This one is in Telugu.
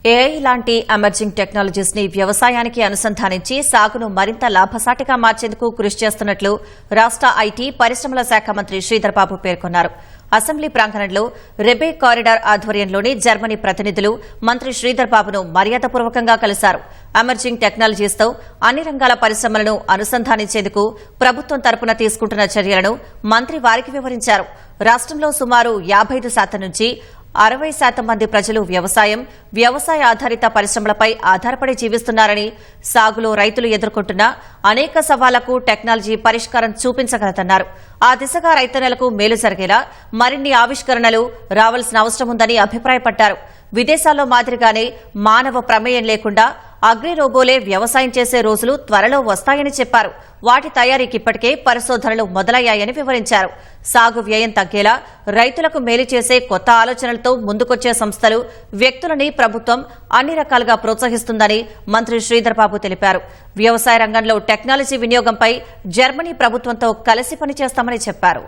ఏఐ లాంటి ఎమర్జింగ్ టెక్నాలజీస్ ని వ్యవసాయానికి అనుసంధానించి సాగును మరింత లాభసాటిగా మార్చేందుకు కృషి చేస్తున్నట్లు రాష్ట ఐటీ పరిశ్రమల శాఖ మంత్రి శ్రీధర్ బాబు పేర్కొన్నారు. అసెంబ్లీ ప్రాంగణంలో రెబే కారిడార్ ఆధ్వర్యంలోని జర్మనీ ప్రతినిధులు మంత్రి శ్రీధర్ బాబును మర్యాదపూర్వకంగా కలిశారు. ఎమర్జింగ్ టెక్నాలజీస్తో అన్ని రంగాల పరిశ్రమలను అనుసంధానించేందుకు ప్రభుత్వం తరపున తీసుకుంటున్న చర్యలను మంత్రి వారికి వివరించారు. రాష్టంలో సుమారు 55% నుంచి 60% మంది ప్రజలు వ్యవసాయ ఆధారిత పరిశ్రమలపై ఆధారపడి జీవిస్తున్నారని, సాగులో రైతులు ఎదుర్కొంటున్న అనేక సవాళ్లకు టెక్నాలజీ పరిష్కారం చూపించగలదన్నారు. ఆ దిశగా రైతన్నలకు మేలు జరిగేలా మరిన్ని ఆవిష్కరణలు రావాల్సిన అవసరం ఉందని అభిప్రాయపడ్డారు. విదేశాల్లో మాదిరిగానే మానవ ప్రమేయం లేకుండా అగ్రి రోబోలే వ్యవసాయం చేసే రోజులు త్వరలో వస్తాయని చెప్పారు. వాటి తయారీకి ఇప్పటికే పరిశోధనలు మొదలయ్యాయని వివరించారు. సాగు వ్యయం తగ్గేలా రైతులకు మేలు చేసే కొత్త ఆలోచనలతో ముందుకొచ్చే సంస్థలు, వ్యక్తులని ప్రభుత్వం అన్ని రకాలుగా ప్రోత్సహిస్తుందని మంత్రి శ్రీధర్ బాబు తెలిపారు. వ్యవసాయ రంగంలో టెక్నాలజీ వినియోగంపై జర్మనీ ప్రభుత్వంతో కలిసి పనిచేస్తామని చెప్పారు.